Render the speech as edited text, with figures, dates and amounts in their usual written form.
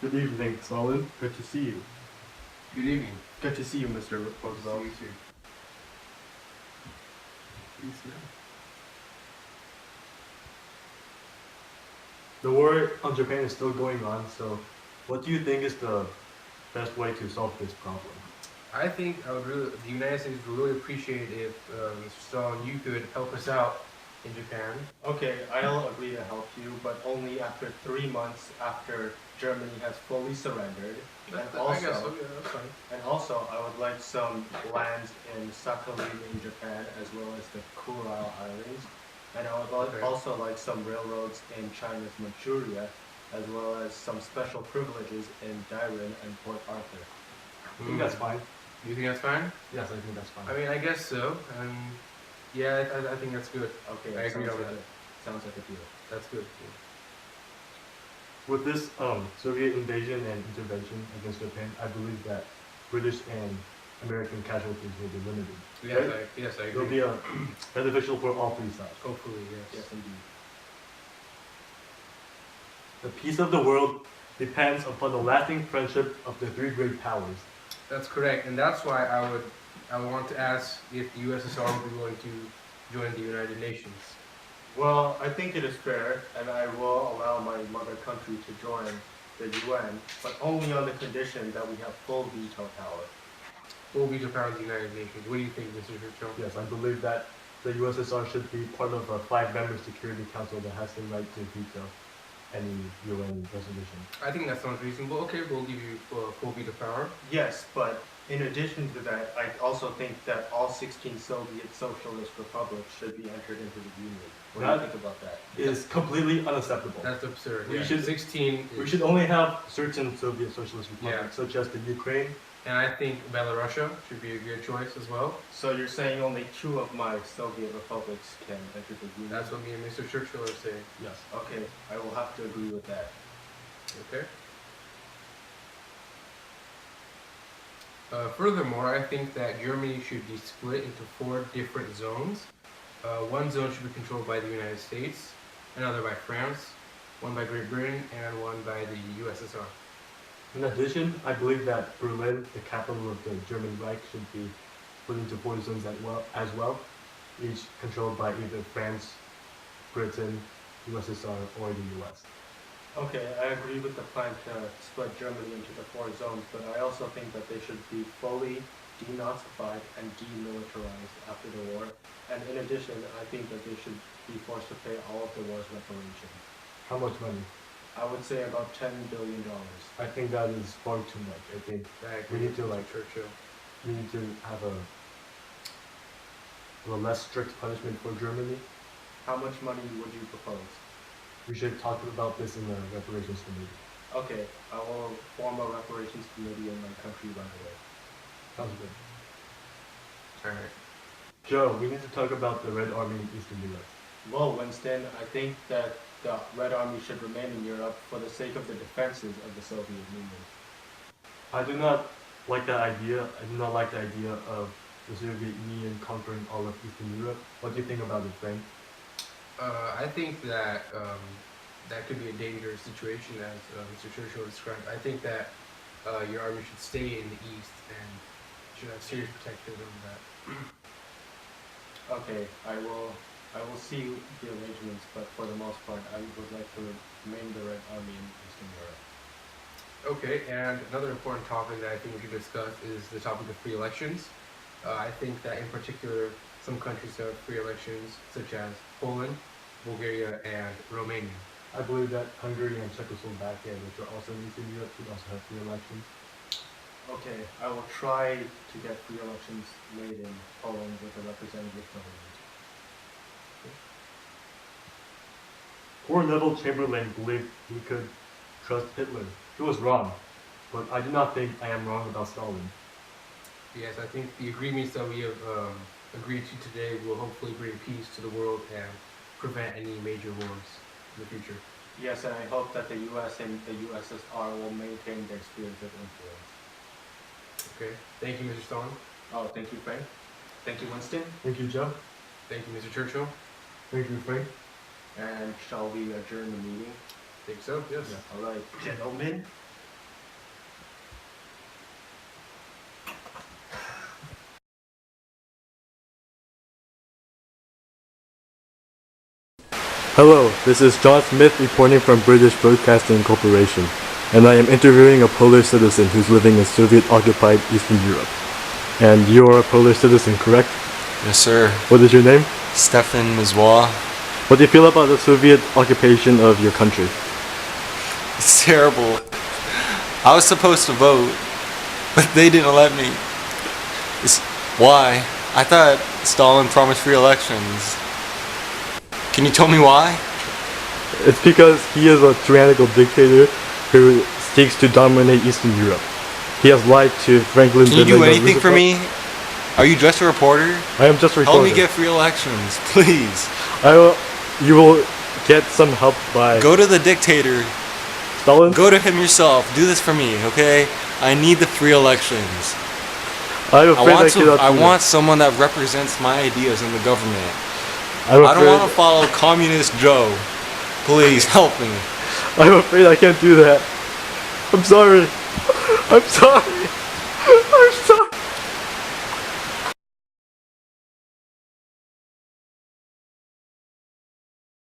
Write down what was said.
Good evening, Stalin. Good to see you. Good evening. Good to see you, Mr. Roosevelt. See you too. Peace now. The war on Japan is still going on, so what do you think is the best way to solve this problem? I think the United States would really appreciate if Mr. Stalin, you could help us out in Japan. Okay, I'll agree to help you, but only after 3 months after Germany has fully surrendered. I guess so. Yeah, that's fine. And also, I would like some lands in Sakhalin in Japan, as well as the Kuril Islands. And I would Okay. also like some railroads in China's Manchuria, as well as some special privileges in Dairen and Port Arthur. I think that's fine. You think that's fine? Yes, I think that's fine. I mean, I guess so. Yeah, I think that's good. Okay, I agree on that. Sounds like a deal. That's good. With this Soviet invasion and intervention against Japan, I believe that British and American casualties will be limited. Yes, I It will agree. be beneficial for all three sides. Hopefully, yes. Yes, indeed. The peace of the world depends upon the lasting friendship of the three great powers. That's correct, and that's why I would want to ask if the USSR would be willing to join the United Nations. Well, I think it is fair, and I will allow my mother country to join the UN, but only on the condition that we have full veto power. Full veto power of the United Nations. What do you think, Mr. Churchill? Yes, I believe that the USSR should be part of a five-member Security Council that has the right to veto any UN resolution. I think that sounds reasonable. Okay, we'll give you full veto power. Yes, but in addition to that, I also think that all 16 Soviet socialist republics should be entered into the Union. What do you think about that? It is completely unacceptable. That's absurd. We Yeah. should- 16. We should only have certain Soviet socialist republics, such as the Ukraine. And I think Belarusia should be a good choice as well. So you're saying only 2 of my Soviet republics can enter the Union? That's what me and Mr. Churchill are saying. Yes. Okay, I will have to agree with that. Okay. Furthermore, I think that Germany should be split into 4 different zones. One zone should be controlled by the United States, another by France, one by Great Britain, and one by the USSR. In addition, I believe that Berlin, the capital of the German Reich, should be put into 4 zones as well, each controlled by either France, Britain, USSR, or the US. Okay, I agree with the plan to split Germany into the 4 zones, but I also think that they should be fully denazified and demilitarized after the war. And in addition, I think that they should be forced to pay all of the war's reparations. How much money? I would say about $10 billion. I think that is far too much. I think I we agree need to with like Mr. Churchill. we need to have a less strict punishment for Germany. How much money would you propose? We should talk about this in the reparations committee. Okay, I will form a reparations committee in my country right away. Sounds good. Alright. Joe, we need to talk about the Red Army in Eastern Europe. Well, Winston, I think that the Red Army should remain in Europe for the sake of the defenses of the Soviet Union. I do not like that idea. I do not like the idea of the Soviet Union conquering all of Eastern Europe. What do you think about it, Frank? I think that that could be a dangerous situation, as Mr. Churchill described. I think that your army should stay in the east and should have serious protection over that. Okay, I will see the arrangements, but for the most part, I would like to remain the Red Army in Eastern Europe. Okay, and another important topic that I think we should discuss is the topic of free elections. I think that in particular, some countries have free elections, such as Poland, Bulgaria, and Romania. I believe that Hungary and Czechoslovakia, which are also in Eastern Europe, should also have free elections. Okay, I will try to get free elections made in Poland with a representative government. Poor Neville Chamberlain believed he could trust Hitler. He was wrong, but I do not think I am wrong about Stalin. Yes, I think the agreements that we have agreed to today will hopefully bring peace to the world and prevent any major wars in the future. Yes, and I hope that the US and the USSR will maintain their spheres of influence. Okay, thank you, Mr. Stalin. Oh, thank you, Frank. Thank you, Winston. Thank you, Joe. Thank you, Mr. Churchill. Thank you, Frank. And shall we adjourn the meeting? Think so? Yes. Yeah. All right, gentlemen. Hello, this is John Smith reporting from British Broadcasting Corporation, and I am interviewing a Polish citizen who's living in Soviet-occupied Eastern Europe. And you are a Polish citizen, correct? Yes, sir. What is your name? Stefan Mizwa. What do you feel about the Soviet occupation of your country? It's terrible. I was supposed to vote, but they didn't let me. Why? I thought Stalin promised free elections. Can you tell me why? It's because he is a tyrannical dictator who seeks to dominate Eastern Europe. He has lied to Franklin. Can you do anything for me? Are you just a reporter? I am just a reporter. Help me get free elections, please. You will get some help by... Go to the dictator. Stalin? Go to him yourself. Do this for me, okay? I need the free elections. I want someone that represents my ideas in the government. I don't want to follow Communist Joe. Please help me. I'm afraid I can't do that. I'm sorry. I'm sorry.